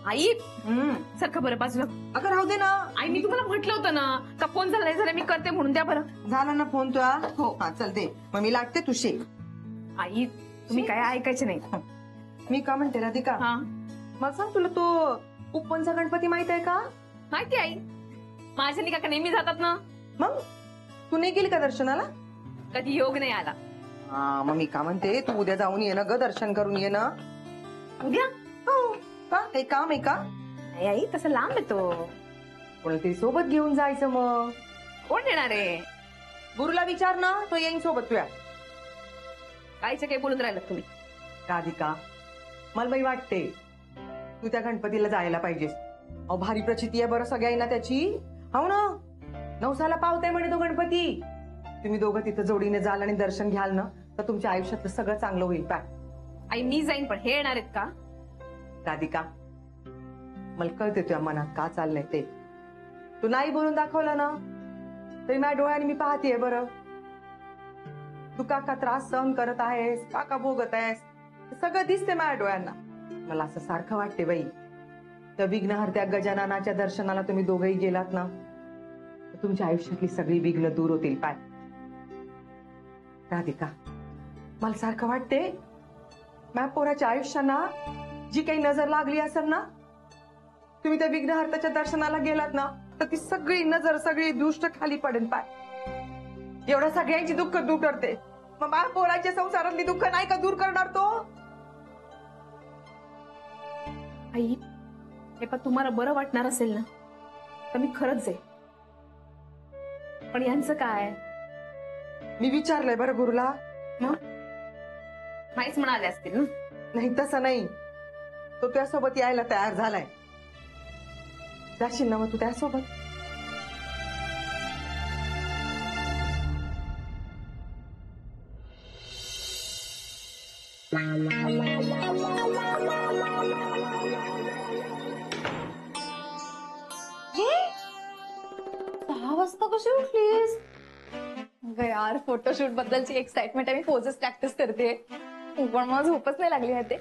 आई सारखं बरं बाजूला. अगं राहू दे ना. आई मी तुम्हाला म्हटलं होतं ना का फोन झाला नाही झाला मी करते म्हणून द्या बरं. झाला ना फोन तुझा. हो. हा चल दे मग मी लागते तुझे. आई तुम्ही काय ऐकायचे नाही. मी का म्हणते राधिका, हा मला सांग तुला तो उपवनचा गणपती माहित आहे का? माहिती आई. माझ्या काका नेहमी जातात ना. मग तू नाही गेली का दर्शनाला? कधी योग नाही आला. हा मग मी का म्हणते तू उद्या जाऊन ये ना ग, दर्शन करून ये ना. उद्या हो का काही काम आहे का? नाही आई तसं लांब येतो. कोणतरी सोबत घेऊन जायचं. मग कोण देणार आहे? गुरुला विचार ना, तो येईन सोबत तुया. कायचं काही बोलून राहिलं तुम्ही. राधिका मला बाई वाटते तू त्या गणपतीला जायला पाहिजेस. अहो भारी प्रचिती आहे बरं सगळ्यांना त्याची. हो ना, नवसाला पावताय म्हणे तो गणपती. तुम्ही दोघं तिथं जोडीने जाल आणि दर्शन घ्याल ना तर तुमच्या आयुष्यातलं सगळं चांगलं होईल. पाय आई मी जाईन पण हे येणार आहेत का? राधिका मला कळते तुझ्या मनात का चाललंय ते. तू नाही बोलून दाखवलं ना तरी माझ्या डोळ्याने मी पाहतीये बरं. तू काका त्रास सहन करत आहेस, काका भोगत आहेस, सगळं दिसते माझ्या डोळ्यांना. मला असं सारखं वाटते बाई त्या विघ्नहर्त्या गजाननाच्या दर्शनाला तुम्ही दोघंही गेलात ना तर तुमच्या आयुष्यातली सगळी विघ्न दूर होतील. पाय राधिका मला सारखं वाटते माझ्या पोराच्या आयुष्याना जी काही नजर लागली असेल ना, तुम्ही त्या विघ्नहर्त्याच्या दर्शनाला गेलात ना तर ती सगळी नजर सगळी दृष्ट खाली पडेल. पाय एवढ्या सगळ्यांची दुःख दूर करते, मग माझ्या पोराच्या संसारातली दुःख नाही का दूर करणार तो? आई हे पण तुम्हाला बरं वाटणार असेल ना तर मी खरंच आहे. पण यांचं काय? मी विचारलंय बरं गुरुला. मग नाहीच म्हणाले असतील ना. नाही तसं नाही, तो त्यासोबत यायला तयार झालाय. जाशील ना मग तू त्यासोबत? वाजता कशी उठलीस? अगं यार फोटोशूट बद्दलची एक्साइटमेंट आहे, मी पोजेस प्रॅक्टिस करते. पण मला झोपच नाही लागली आहे. ते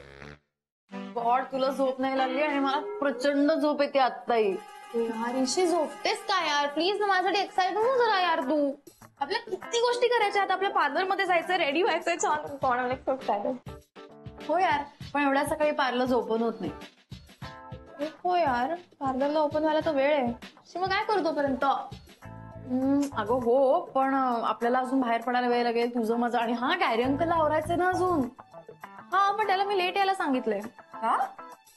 गॉड तुला झोप नाही लागली आणि मला प्रचंड झोप येते आत्ताही. यार इशी झोपतेस का यार? प्लीज ना माझ्यासाठी एक्साइट हो जरा यार. तू आपल्या किती गोष्टी करायच्या. आता आपल्या पार्लर मध्ये जायचं, रेडी व्हायचंय छान. हो यार पण एवढ्या सकाळी पार्लर ओपन होत नाही. हो यार पार्लरला ओपन व्हायला तर वेळ आहे. मग काय करू तोपर्यंत? अगं हो पण आपल्याला अजून बाहेर पडायला वेळ लागेल. तुझं माझं आणि हा गॅरी अंकलला आवरायचंय ना अजून. हा पण त्याला मी लेट यायला सांगितलंय. का?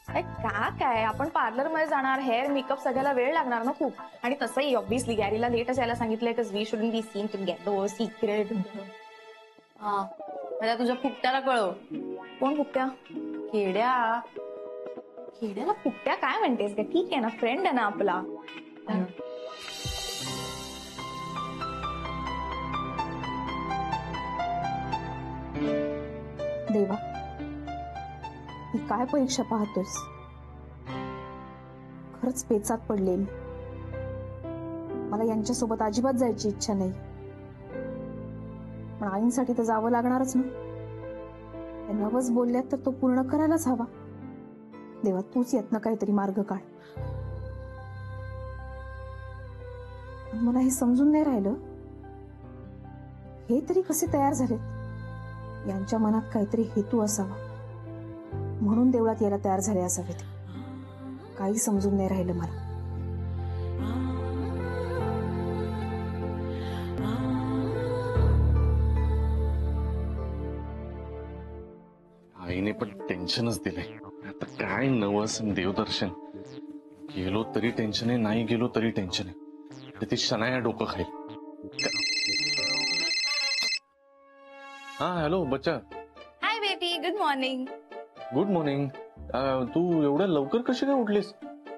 का काय आपण पार्लर मध्ये जाणार, हेअर मेकअप सगळ्याला वेळ लागणार ना खूप. आणि तसंही ऑब्व्हियसली गॅरीला लेटच यायला सांगितलंय because we shouldn't be seen together secret. हा माझ्या तुझ्या फुकट्याला कळव. कोण फुकट्या? खेड्या. खेड्याला फुकट्या काय म्हणतेस का? ठीक आहे ना, फ्रेंड आहे ना आपला. देवा ही काय परीक्षा पाहतोस? खरंच पेचात पडले मी. मला यांच्यासोबत अजिबात जायची इच्छा नाही, पण आईंसाठी तर जावं लागणारच ना. त्या नवस बोलल्यात तर तो पूर्ण करायलाच हवा. देवा तूच यातनं काहीतरी मार्ग काढ. मला हे समजून नाही राहिलं, हे तरी कसे तयार झालेत? यांच्या मनात काहीतरी हेतू असावा म्हणून देवळात यायला तयार झाले असावेत. काही समजून नाही राहिलं मला. आईने पण टेन्शनच दिलंय. आता काय नवस देवदर्शन. गेलो तरी टेन्शन आहे, नाही गेलो तरी टेन्शन आहे. ती शनाया डोकं खाईल. हा हॅलो बच्चा. Hi baby, good morning. Good morning. तू एवढ्या लवकर कशी काय उठलीस?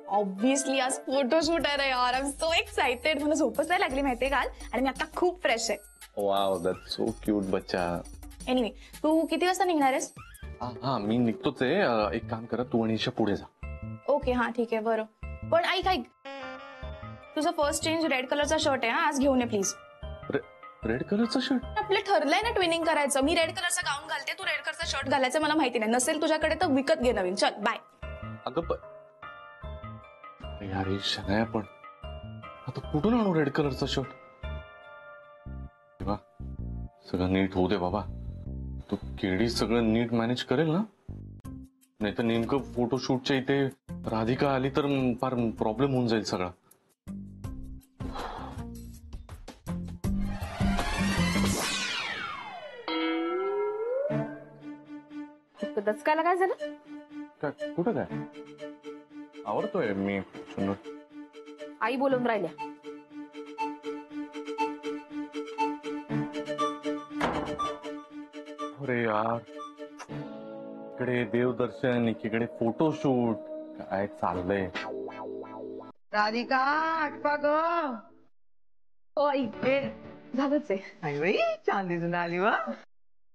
ऑब्व्हियसली आज फोटोशूट आहे रे यार. I am so excited. मला झोपच नाही लागली माहितीये काल आणि मी आता खूप फ्रेश आहे. वाव दॅट्स सो क्यूट बच्चा. एनिवे तू किती वाजता निघणार आहेस? हा मी निघतोच आहे. एक काम करा, तू आणि ईशा पुढे जा. ओके हा ठीक आहे बरं. पण ऐक ऐक, तुझा फर्स्ट चेंज रेड कलरचा शर्ट आहे, आज घेऊन ये प्लीज. रेड कलरचा शर्ट? आपलं ठरलंय ना ट्विनिंग करायचं. मी रेड कलरचा गाऊन घालते, तू रेड कलरचा शर्ट घालायचं. मला माहिती नाही, नसेल तुझ्याकडे तर विकत घे नवीन. चल बाय. अगं यार ही शनाया पण आता कुठून आणू रेड कलरचा शर्ट? तेव्हा सगळं नीट होऊ दे बाबा. तू केडी सगळं नीट मॅनेज करेल ना? नाही तर नेमकं फोटोशूटच्या इथे राधिका आली तर फार प्रॉब्लेम होऊन जाईल सगळा. दचकायला काय झालं? काय कुठं काय आवडतोय मी चुन्नट. आई बोलून राहिल्या. अरे यार, इकडे देवदर्शन, एकीकडे फोटोशूट, काय चाललंय? राधिका आठवा ग. हो आई, झालंच आहे. आई बाई छान दिसून आली वा.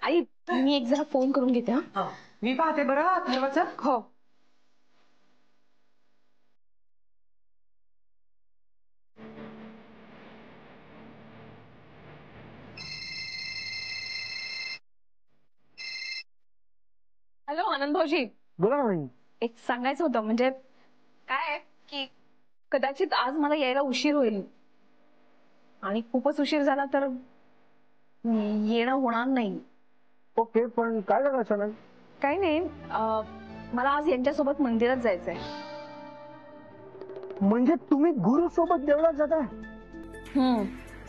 आई मी एक जरा फोन करून घेते. हा मी पाहते बरं अथर्वचं. हो. हॅलो आनंद भाऊजी, बोला ना. एक सांगायचं होतं. म्हणजे काय आहे की कदाचित आज मला यायला उशीर होईल आणि खूपच उशीर झाला तर येणं होणार नाही. ओके, पण काय झालं अचानक? काही नाही, मला आज यांच्यासोबत मंदिरात जायचंय. म्हणजे तुम्ही गुरु सोबत देवळात जाताय?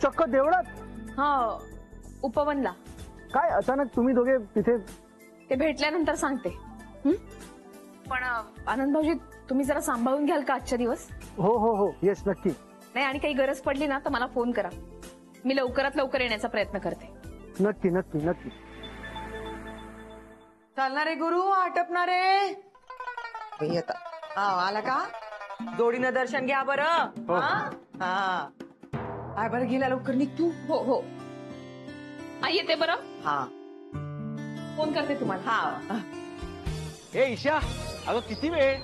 चक्क देवळात? हा, उपवनला. काय अचानक तुम्ही दोघे तिथे? ते भेटल्यानंतर सांगते. पण आनंद भाऊजी, तुम्ही जरा सांभाळून घ्याल का आजच्या दिवस? हो हो हो, येस नक्की. नाही, आणि काही गरज पडली ना तर मला फोन करा. मी लवकरात लवकर येण्याचा प्रयत्न करते. नक्की नक्की नक्की. चालणारे गुरु आटपणारे. आता हा आला का? जोडीनं दर्शन घ्या बरं. हा काय बरं, गेला लवकर निघ तू. हो हो, आई येते बरं. हा फोन करते तुम्हाला. हा. ए ईशा, अगं किती वेळ?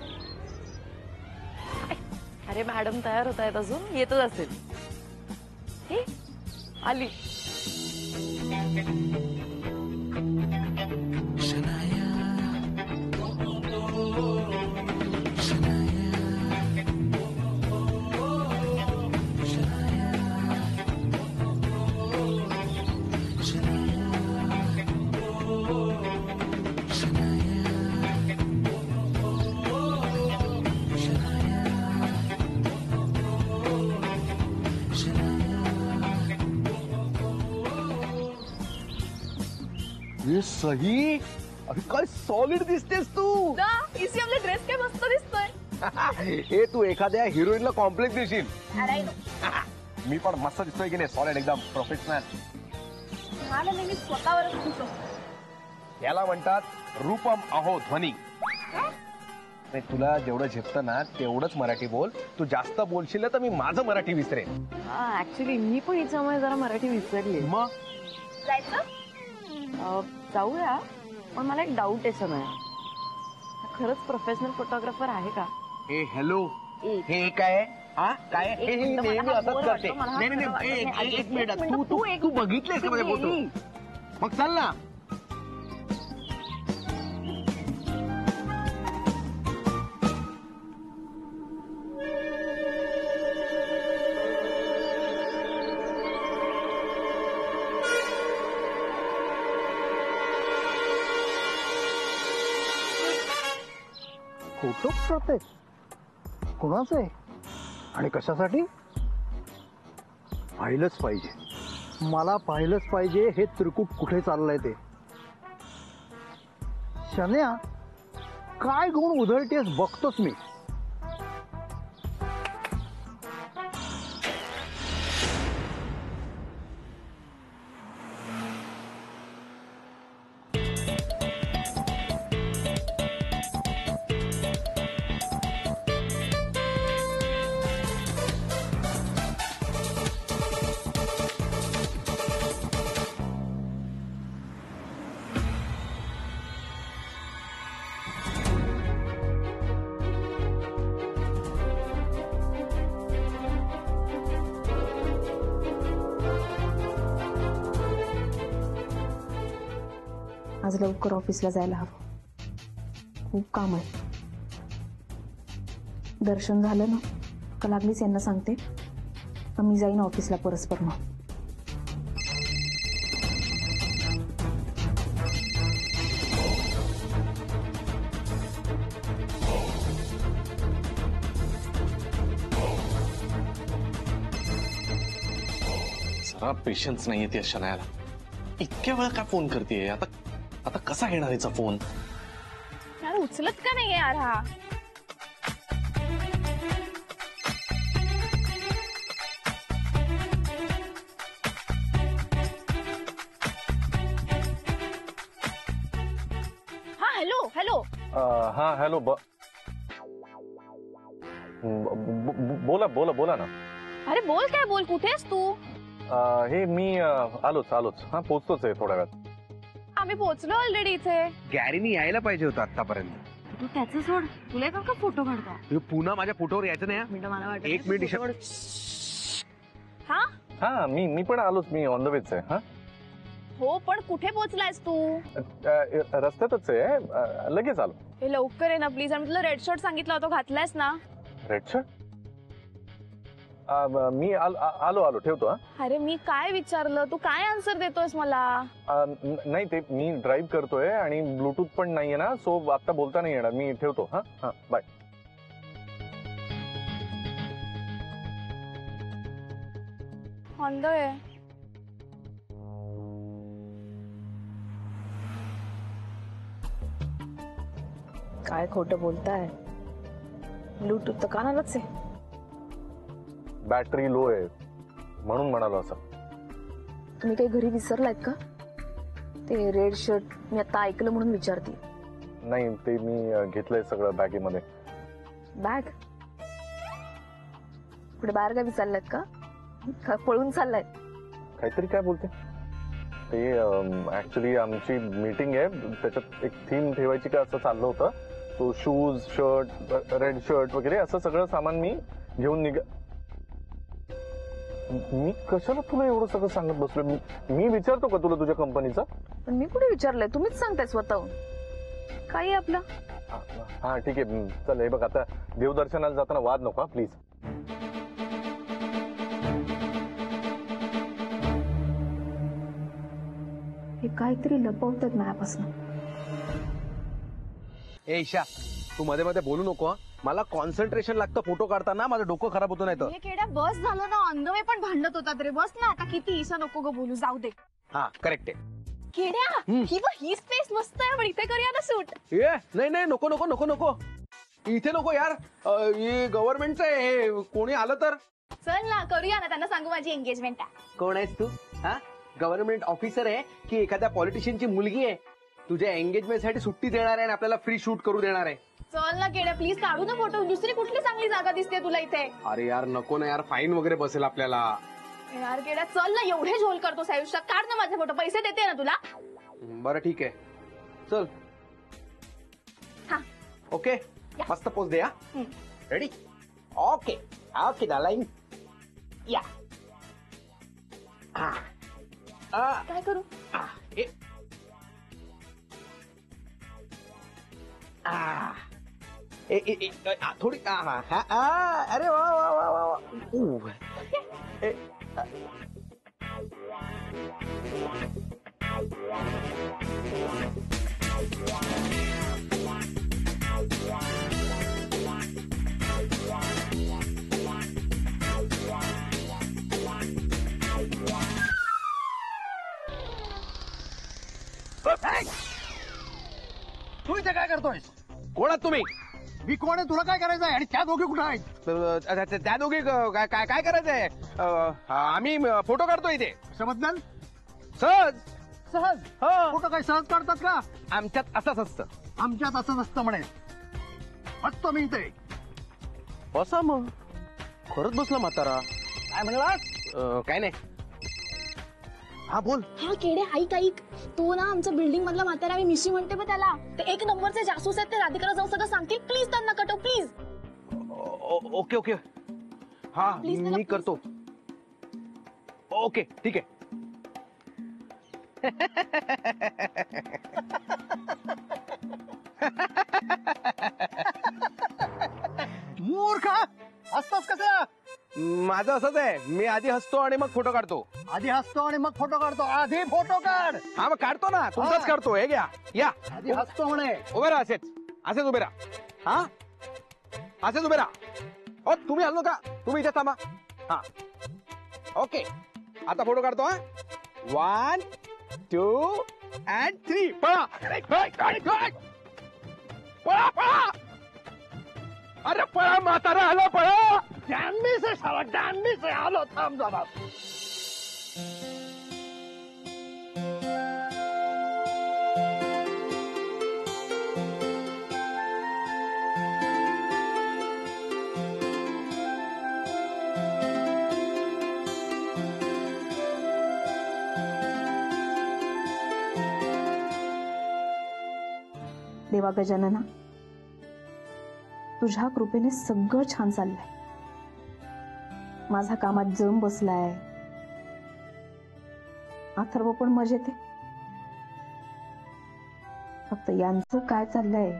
अरे मॅडम तयार होत आहेत, अजून येतच असेल. हे आली. ये सही, अरे काय सॉलिड दिसतेस तू. इसी आपला ड्रेस काय मस्त दिसतोय. हे तू एखाद्या हिरोईनला कॉम्प्लेक्स देशील. मी पण मस्त दिसतोय की नाही? सॉलिड, एकदम प्रोफेशनल. मी स्वतःवरच खुश होतो. याला म्हणतात रूपम अहो ध्वनी. नाही, तुला जेवढं झेपतं ना तेवढंच मराठी बोल. तू जास्त बोलशील तर मी माझं मराठी विसरेन. ऍक्च्युली मी पण हिच्यामुळे जरा मराठी विसरली. मग जायचं? जाऊया, पण मला एक डाऊट आहे समय. खरंच प्रोफेशनल फोटोग्राफर आहे का? हे हॅलो, हे काय? हा काय? हे नेहमी असंच करते. नाही नाही नाही, एक मिनिट. तू तू तू बघितलेस का माझे फोटो? मग चल ना. फोटो करते कोणाचं आहे आणि कशासाठी? पाहिलंच पाहिजे, मला पाहिलंच पाहिजे हे त्रिकूट कुठे चाललंय ते. शन्या, काय गुण उधळतेस बघतोच मी. आज लवकर ऑफिसला जायला हवं, खूप काम आहे. दर्शन झालं ना का लागलीच यांना सांगते का मी जाईन ऑफिसला परस्पर मग. जरा पेशन्स नाहीये ती शनायाला. इतक्या वेळा काय फोन करते आता? आता कसा घेणार हिचा फोन? यार उचलत का नाही यार हा? हा हॅलो हॅलो. हा हॅलो. बोला बोला बोला ना. अरे बोल काय बोल, कुठेस तू? हे मी आलोच आलोच. हा पोहोचतोच आहे थोड्या वेळात. आम्ही पोहोचलो ऑलरेडी इथे. गॅरीनी यायला पाहिजे होतं आतापर्यंत. तू त्याचं सोड, तुला का फोटो काढता? तू पुन्हा माझ्या फोटोवर यायचं नाही हा? मला वाटत एक मिनिट हा हा मी पण आलोच. मी ऑन द वेच आहे. हा हो, पण कुठे पोहोचलायस तू? रस्त्यातच आहे. लगेच आलो. हे लवकर आहे ना प्लीज. आणि तुला रेड शर्ट सांगितलं होतं, घातलायस ना? Red shirt? मी आलो आलो ठेवतो. हा अरे मी काय विचारलं, तू काय आन्सर देतोयस मला? नाही ते मी ड्राईव्ह करतोय आणि ब्लूटूथ पण नाहीये ना, सो आता बोलता नाही येणार. मी ठेवतो. हा हा बाय. On the way. काय खोटं बोलताय? ब्लूटूथ तर कानालाच आहे. बॅटरी लो आहे म्हणून म्हणालो असं. तुम्ही काही घरी विसरलायत का? ते रेड शर्ट मी आता ऐकलं म्हणून विचारते. नाही ते मी घेतलंय सगळं बॅगेमध्ये. बॅग? पुढे बाहेर काय विचारलायत का? पळून चाललायत? काहीतरी काय बोलते ते. ऍक्च्युली आमची मीटिंग आहे, त्याच्यात एक थीम ठेवायची का असं चाललं होतं. So shoes, shirt, red shirt वगैरे असं सगळं सामान मी घेऊन मी कशाला तुला एवढं सगळं सांगत बसलो? मी विचारतो का तुला तुझ्या कंपनीचा? पण मी कुठे विचारलंय? तुम्हीच सांगताय स्वतःहून. काय आपलं? हा ठीक आहे चल. हे बघ आता देवदर्शनाला जाताना वाद नको प्लीज. हे काहीतरी लपवतात माझ्यापासून. ए ईशा, तू मध्ये मध्ये बोलू नको हा. मला कॉन्सन्ट्रेशन लागतं फोटो काढताना. माझं डोकं खराब होतं नाही तर. हे केड्या बस झालं ना, ऑन द वे पण भांडत होतात रे. बस ना आता. किती ईशा नको ग बोलू, जाऊ दे. हा करेक्ट आहे. केड्या ही स्पेस मस्त आहे, पण इथे करूया ना शूट. ए नाही नाही नको नको नको नको. इथे नको यार. हे गव्हर्नमेंटचं आहे. हे कोणी आलं तर? चल ना करूया ना, त्यांना सांगू माझी एंगेजमेंट आहे. कोण आहेस तू? हा गव्हर्नमेंट ऑफिसर आहे की एखाद्या पॉलिटिशियनची मुलगी आहे? तुझ्या एंगेजमेंट साठी सुट्टी देणार आहे आणि आपल्याला फ्री शूट करू देणार आहे. चल ना केड्या प्लीज, काढू ना फोटो. दुसरी कुठली चांगली जागा दिसते तुला इथे? अरे यार नको ना यार, फाईन वगैरे बसेल आपल्याला. यार केड्या चल ना, एवढे झोल करतोस आयुष्यात. काढ ना माझे फोटो, पैसे देते ना तुला. बरं ठीक आहे चल. हा ओके मस्त पोच दे. हा रेडी? ओके ओके डार्लिंग या. काय करू? थोडी अरे वा वा वा वा वा. तू इथे काय करतोय? कोण आहात तुम्ही? मी कोण आहे तुला काय करायचं आहे? आणि त्या दोघे कुठे आहेत? त्या दोघी काय काय करायचंय? आम्ही फोटो काढतो इथे. समजलं? सहज सहज? हो. फोटो काय सहज काढतात का? आमच्यात असंच असतं. आमच्यात असं नसतं म्हणे. बसतो मी इथे. बसा मग. खरंच बसला म्हातारा. काय म्हणलास? काय नाही. हा बोल. हा केडे ऐक ऐक. तो ना आमच्या बिल्डिंग मधला म्हातारा, मी मिशी म्हणते बघ त्याला. ते 1 नंबरचे जासूस आहेत. ते राधिकाला जाऊन सगळं सांगतील. प्लीज त्यांना कटव प्लीज. Okay okay. हा Please, मी करतो. ओके ठीक आहे. मूर्ख असतोस कसं? माझं असंच आहे, मी आधी हसतो आणि मग फोटो काढतो. आधी हसतो आणि मग फोटो काढतो. आधी फोटो काढ. हा मग काढतो ना, तुमचाच हा. काढतो. हे घ्या, या आधी हसतो म्हणे. उभे राहा, असेच उभे राहा. हा, असेच उभे राहा. ओ तुम्ही हललो का? तुम्ही इथे थांबा. हा, ओके. आता फोटो काढतो. हा, 1 2 and 3. पळा पळा पळा. अरे पळा म्हातारा, आलो पळा. डॅम्बी से साला, डॅम्बी से. आलो, थांब जरा. देवा गजानना, तुझ्या कृपेने सगळं छान चाललंय. माझा कामात जम बसलाय. अथर्व पण मजेत आहे. फक्त यांचं काय चाललंय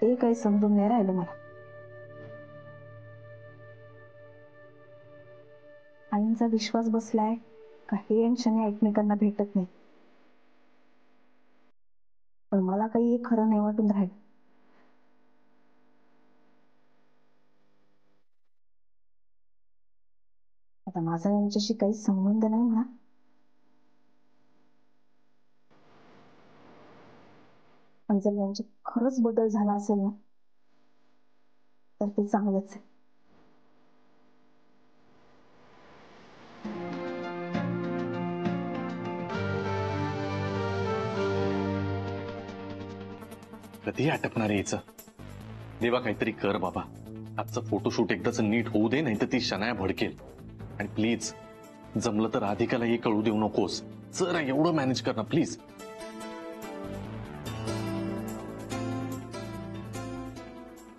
ते काही समजून नाही राहिलं मला. आईंचा विश्वास बसलाय का हे आणि शनी एकमेकांना भेटत नाही. पण मला काही हे खरं नाही वाटून राहिलं. आता माझा यांच्याशी काही संबंध नाही म्हणा. पण जर यांच्यात खरंच बदल झाला असेल ना तर ते चांगलंच आहे. कधी आटपणार आहे हिचं? देवा काहीतरी कर बाबा. आजचं फोटोशूट एकदाच नीट होऊ दे, नाही तर ती शनाया भडकेल. आणि प्लीज जमलं तर राधिकाला हे कळू देऊ नकोस. जरा एवढं मॅनेज कर ना प्लीज.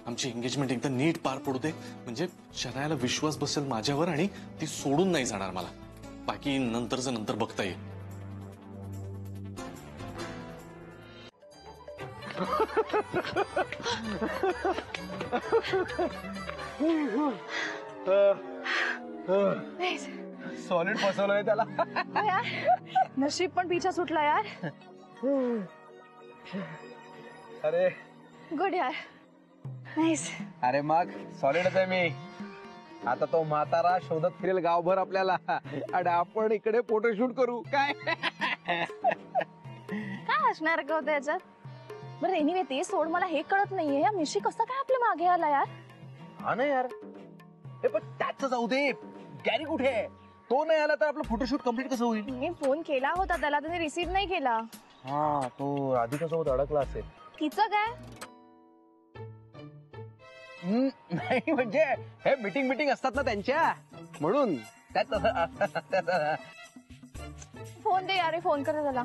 आमची एंगेजमेंट एकदा नीट पार पडू दे, म्हणजे शनायाला विश्वास बसेल माझ्यावर आणि ती सोडून नाही जाणार मला. बाकी नंतरचं नंतर बघता येईल. सॉलिड फसवलंय त्याला. यार नशीब पण पीछा सुटला यार. अरे गुड यार. नाईस. अरे मग सॉलिडच आहे मी. आता तो म्हातारा शोधत फिरेल गावभर आपल्याला आणि आपण इकडे फोटोशूट करू. काय काय असणार का होतं याच्यात? बरं एनिवे ते सोड, मला हे कळत नाहीये या मिशी कसं काय आपल्या मागे आला यार. हा ना यार. हे पण त्याच जाऊ दे. गॅरी कुठे आहे? तो नाही आला तर आपलं फोटोशूट कम्प्लीट कसं होईल? मी फोन केला होता त्याला, त्याने रिसीव्ह नाही केला. हा, तो राधिका सोबत अडकला असेल. तिचं काय? नाही म्हणजे हे मीटिंग असतात ना त्यांच्या, म्हणून त्यात फोन दे यार, फोन कर त्याला.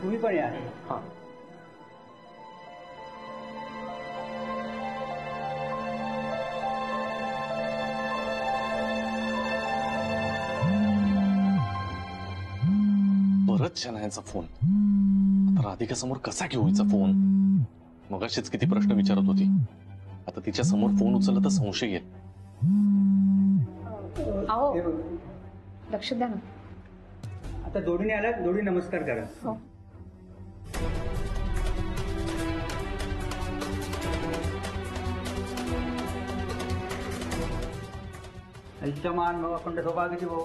तुम्ही पण या. हा. परत शनायाचा फोन. आता राधिका समोर कसा घेऊ हिचा फोन? मगाशीच किती प्रश्न विचारत होती. आता तिच्या समोर फोन उचलला तर संशय येईल. अहो लक्ष द्या ना. आता जोडीने आला, जोडी नमस्कार करा. हो. आयुष्यमान भव, अखंड सौभाग्याची भाऊ.